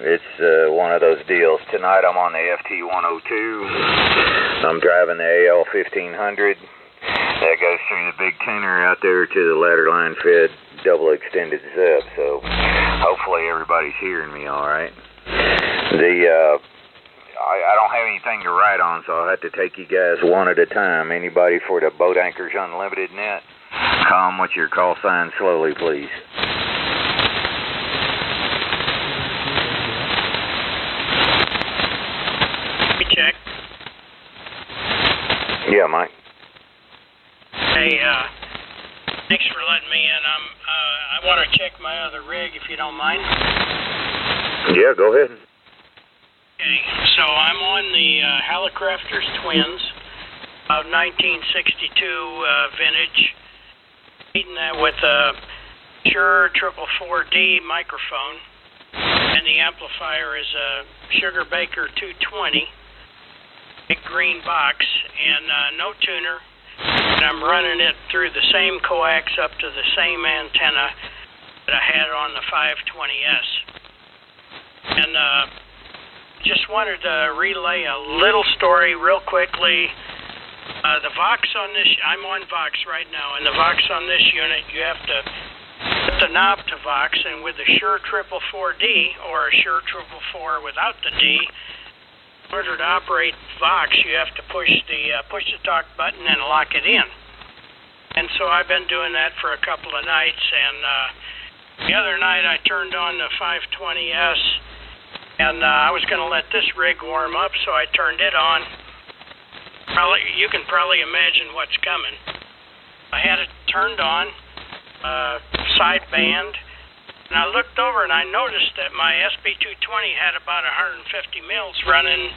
it's one of those deals. Tonight I'm on the FT102. I'm driving the AL1500. That goes through the big tuner out there to the ladder line fed double extended sub, so hopefully everybody's hearing me all right. I don't have anything to write on, so I'll have to take you guys one at a time. Anybody for the Boat Anchors Unlimited net, come with your call sign slowly, please. Check. Yeah, Mike. Hey, thanks for letting me in. I want to check my other rig, if you don't mind. Yeah, go ahead. Okay, so I'm on the Hallicrafters Twins of 1962 vintage. Eating that with a Shure 444D microphone, and the amplifier is a Sugar Baker 220, big green box, and no tuner. And I'm running it through the same coax up to the same antenna that I had on the 520S. And just wanted to relay a little story real quickly. The Vox on this, I'm on Vox right now, and the Vox on this unit, you have to put the knob to Vox, and with the Shure 444D, or a Shure 444 without the D, in order to operate Vox, you have to push the talk button and lock it in. And so I've been doing that for a couple of nights, and The other night I turned on the 520S, and I was going to let this rig warm up, so I turned it on. You can probably imagine what's coming. I had it turned on, sideband, and I looked over and I noticed that my SB220 had about 150 mils running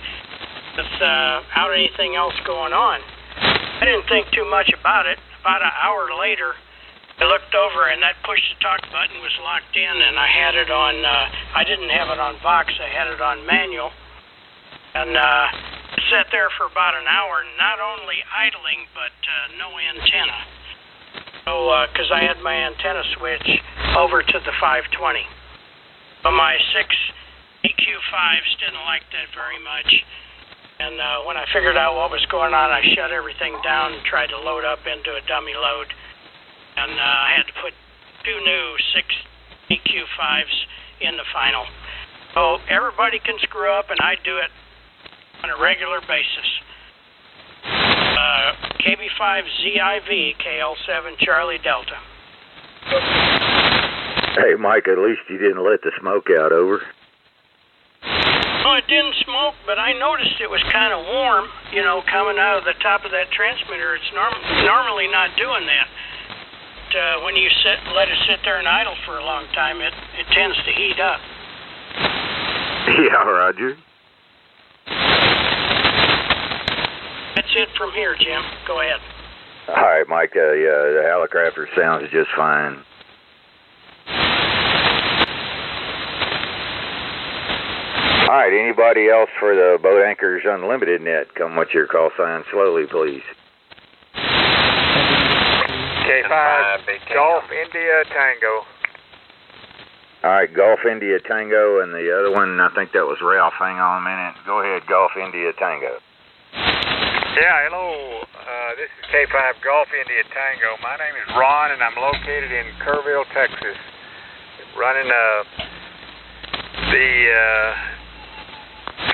without anything else going on. I didn't think too much about it. About an hour later, I looked over and that push-to-talk button was locked in, and I had it on, I didn't have it on Vox, I had it on manual. And it sat there for about an hour, not only idling, but no antenna. So, because I had my antenna switch over to the 520. But my 6 EQ5s didn't like that very much. And when I figured out what was going on, I shut everything down and tried to load up into a dummy load. And I had to put 2 new 6 EQ5s in the final. So everybody can screw up, and I do it on a regular basis. KB5ZIV, KL7 Charlie Delta. Hey, Mike, at least you didn't let the smoke out, over. No, it didn't smoke, but I noticed it was kind of warm, you know, coming out of the top of that transmitter. It's normally not doing that. But, when you let it sit there and idle for a long time, it tends to heat up. Yeah, Roger. That's it from here, Jim. Go ahead. All right, Mike, yeah, the Helicopter sounds just fine. All right, anybody else for the Boat Anchors Unlimited net? Come with your call sign slowly, please. K5, Golf India Tango. All right, Golf India Tango, and the other one, I think that was Ralph. Hang on a minute. Go ahead, Golf India Tango. Yeah, hello. This is K5 Golf India Tango. My name is Ron, and I'm located in Kerrville, Texas. Running the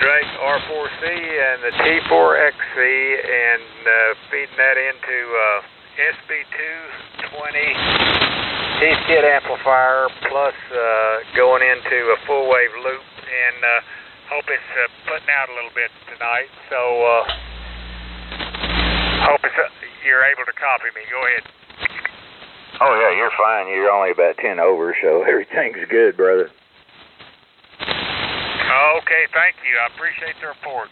Drake R4C and the T4XC, and feeding that into SB220 T-skid amplifier, plus going into a full wave loop, and hope it's putting out a little bit tonight. So hope you're able to copy me. Go ahead. Oh yeah, you're fine. You're only about 10 over, so everything's good, brother. Okay, thank you. I appreciate the report.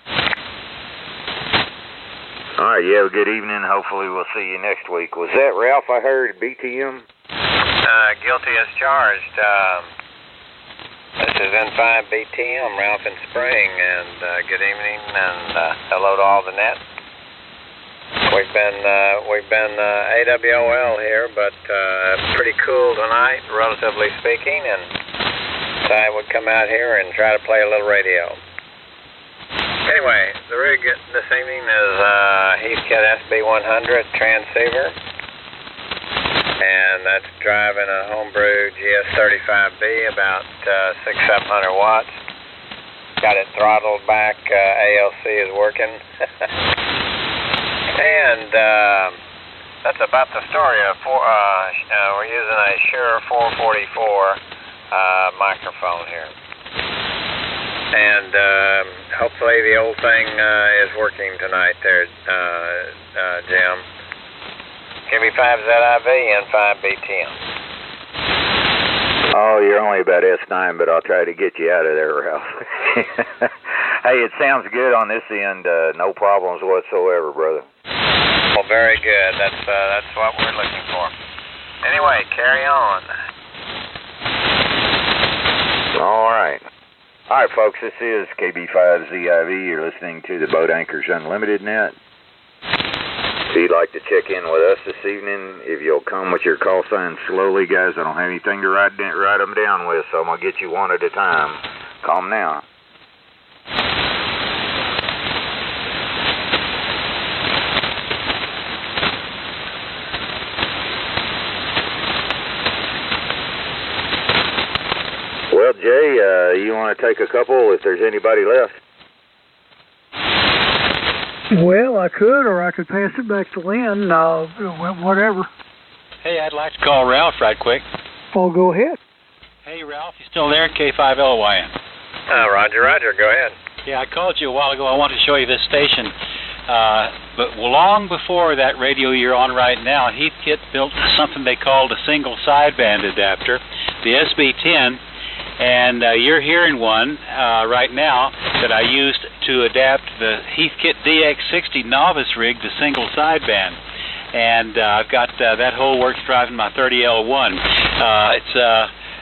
All right, you have a good evening. Hopefully we'll see you next week. Was that Ralph I heard, BTM? Guilty as charged. This is N5BTM, Ralph in Spring, and good evening, and hello to all the net. We've been AWOL here, but pretty cool tonight, relatively speaking, and so I would come out here and try to play a little radio. Anyway, the rig this evening is Heathkit SB100 transceiver, and that's driving a homebrew GS35B, about 600-700 watts. Got it throttled back, ALC is working. And that's about the story of we're using a Shure 444 microphone here. And hopefully the old thing is working tonight there, Jim. KB5ZIV and 5BTM. Oh, you're only about S9, but I'll try to get you out of there, Ralph. Hey, it sounds good on this end. No problems whatsoever, brother. Well, very good. That's what we're looking for. Anyway, carry on. All right. All right, folks, this is KB5ZIV. You're listening to the Boat Anchors Unlimited net. If you'd like to check in with us this evening, if you'll come with your call sign slowly, guys, I don't have anything to write them down with, so I'm going to get you one at a time. Call them now. Well, Jay, you want to take a couple if there's anybody left? Well, I could, or I could pass it back to Lynn, whatever. Hey, I'd like to call Ralph right quick. Oh, go ahead. Hey, Ralph, you still there? K5LYN. Roger, go ahead. Yeah, I called you a while ago. I wanted to show you this station. But long before that radio you're on right now, Heathkit built something they called a single sideband adapter, the SB10, and you're hearing one right now that I used to adapt the Heathkit DX60 novice rig to single sideband. And I've got that whole works driving my 30L1.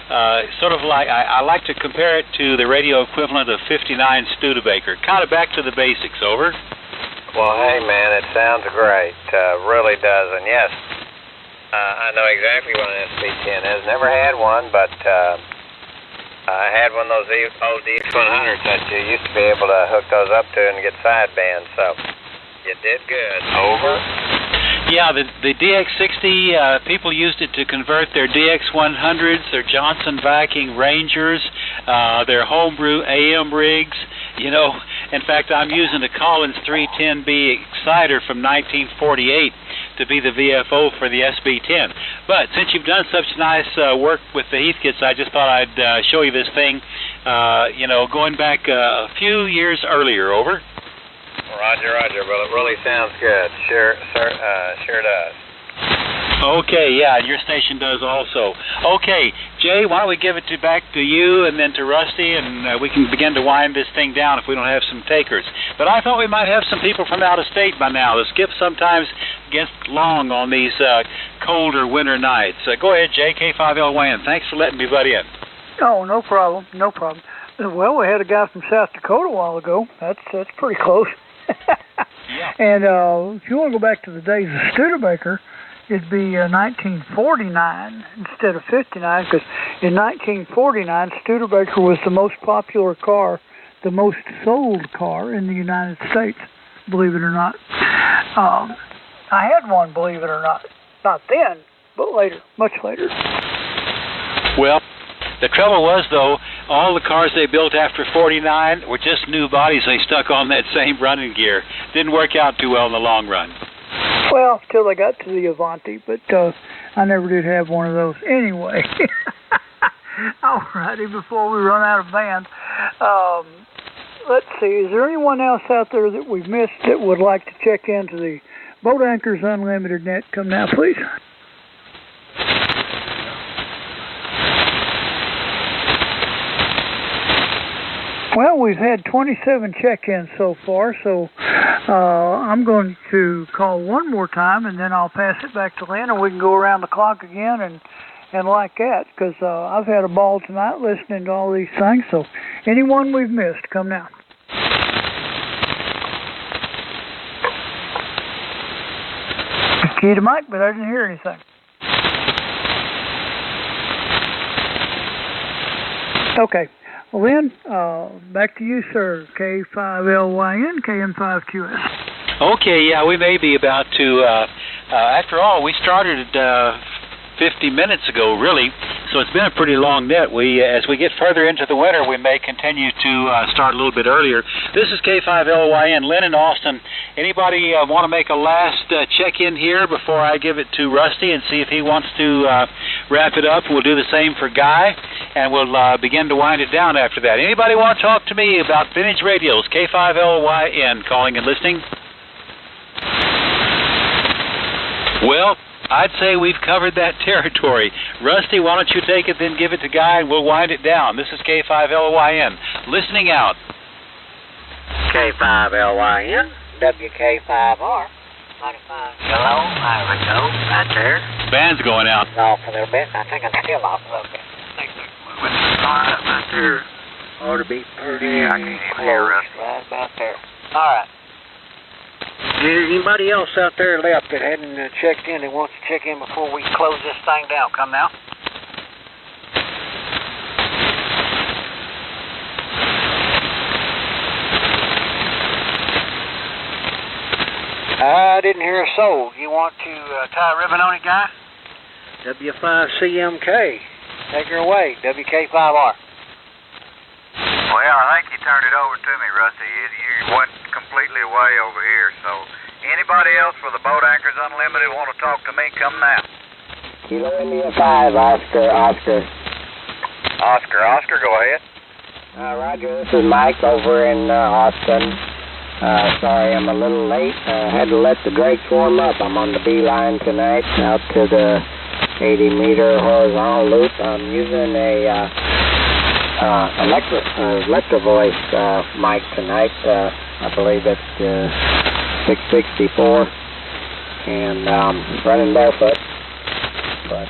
It's sort of like, I like to compare it to the radio equivalent of 59 Studebaker. Kind of back to the basics, over. Well, hey, man, it sounds great. Really does. And yes, I know exactly what an SB10 is. Never had one, but I had one of those old DX100s that you used to be able to hook those up to and get sideband. So you did good. Over. Yeah, the DX60, people used it to convert their DX100s, their Johnson Viking Rangers, their homebrew AM rigs. You know, in fact, I'm using a Collins 310B exciter from 1948 to be the VFO for the SB10. But since you've done such nice work with the Heathkits, I just thought I'd show you this thing, you know, going back a few years earlier, over. Roger. Well, it really sounds good. Sure does. Okay, yeah, your station does also. Okay, Jay, why don't we give it back to you and then to Rusty, and we can begin to wind this thing down if we don't have some takers. But I thought we might have some people from out of state by now. The skip sometimes gets long on these colder winter nights. Go ahead, Jay, K5LYN. Thanks for letting me butt in. Oh, no problem. Well, we had a guy from South Dakota a while ago. That's pretty close. Yeah. And if you want to go back to the days of Studebaker, it'd be 1949 instead of 59, because in 1949, Studebaker was the most popular car, the most sold car in the United States, believe it or not. I had one, believe it or not. Not then, but later, much later. Well, the trouble was, though, all the cars they built after 49 were just new bodies they stuck on that same running gear. Didn't work out too well in the long run. Well, till they got to the Avanti, but I never did have one of those anyway. All righty, before we run out of band, let's see, is there anyone else out there that we've missed that would like to check into the Boat Anchors Unlimited net? Come now, please. Well, we've had 27 check-ins so far, so I'm going to call one more time, and then I'll pass it back to Lynn, and we can go around the clock again and like that, because I've had a ball tonight listening to all these things. So anyone we've missed, come now. Key to mic, but I didn't hear anything. Okay. Well, then, back to you, sir. K5LYN, KM5QS. Okay, yeah, we may be about to, after all, we started 50 minutes ago, really, so it's been a pretty long net. As we get further into the winter, we may continue to start a little bit earlier. This is K5LYN, Lynn and Austin. Anybody want to make a last check-in here before I give it to Rusty and see if he wants to wrap it up? We'll do the same for Guy, and we'll begin to wind it down after that. Anybody want to talk to me about vintage radios? K5LYN, calling and listening. Well, I'd say we've covered that territory. Rusty, why don't you take it, then give it to Guy, and we'll wind it down. This is K5LYN, listening out. K5LYN, WK5R, 95. Hello, there we go, right there. Band's going out. Off a little bit. I think I'm still off a little bit. Right there. Ought to be pretty close. Right about there. All right. Is anybody else out there left that hadn't checked in and wants to check in before we close this thing down? Come now. I didn't hear a soul. You want to tie a ribbon on it, Guy? W5CMK. Take her away, WK5R. Well, I think you turned it over to me, Rusty. You went completely away over here. So anybody else for the Boat Anchors Unlimited want to talk to me, come now. Kilo India 5, Oscar. Oscar, go ahead. Roger, this is Mike over in Austin. Sorry I'm a little late. Had to let the Drakes warm up. I'm on the beeline tonight out to the 80-meter horizontal loop. I'm using a electro-voice mic tonight. I believe it's 664, and running barefoot. But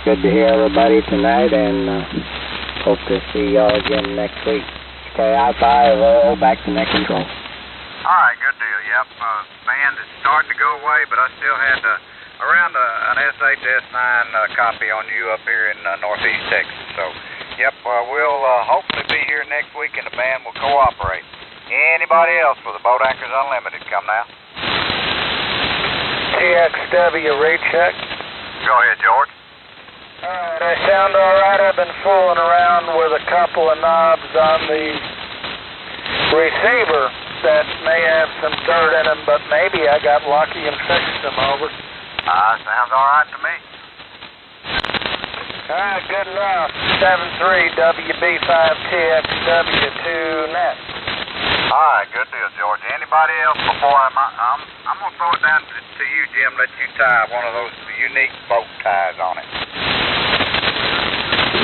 good to hear everybody tonight, and hope to see y'all again next week. KI-5, back to net control. All right, good deal. Yep, band is starting to go away, but I still had around an S8 to S9 copy on you up here in northeast Texas. So, yep, we'll hopefully be here next week, and the band will cooperate. Anybody else for the Boat Anchors Unlimited, come now. TXW read check. Go ahead, George. All right, I sound all right. I've been fooling around with a couple of knobs on the receiver that may have some dirt in them, but maybe I got lucky and fixed them over. Sounds all right to me. All right, good enough. 73WB5TXW2 net. All right, good deal, George. Anybody else before I'm going to throw it down to you, Jim, let you tie one of those unique boat ties on it.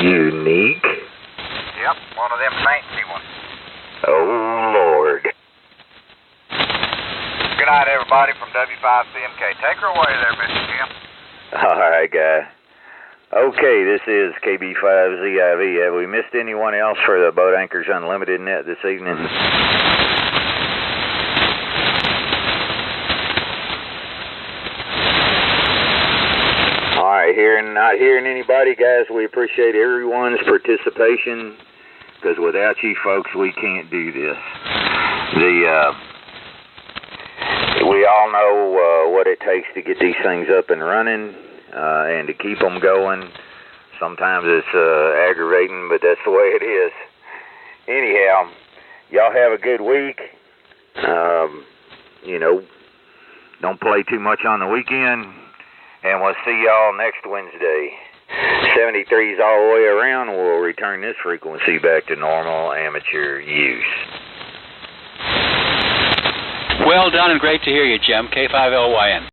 Unique? Yep, one of them fancy ones. Oh, Lord. Good night, everybody, from W5CMK. Take her away there, Mr. Jim. All right, guy. Okay, this is KB5ZIV. Have we missed anyone else for the Boat Anchors Unlimited net this evening? All right, not hearing anybody, guys. We appreciate everyone's participation, because without you folks, we can't do this. We all know what it takes to get these things up and running. And to keep them going. Sometimes it's aggravating, but that's the way it is. Anyhow, y'all have a good week. Don't play too much on the weekend, and we'll see y'all next Wednesday. 73s all the way around. We'll return this frequency back to normal amateur use. Well done, and great to hear you, Jim. K5LYN.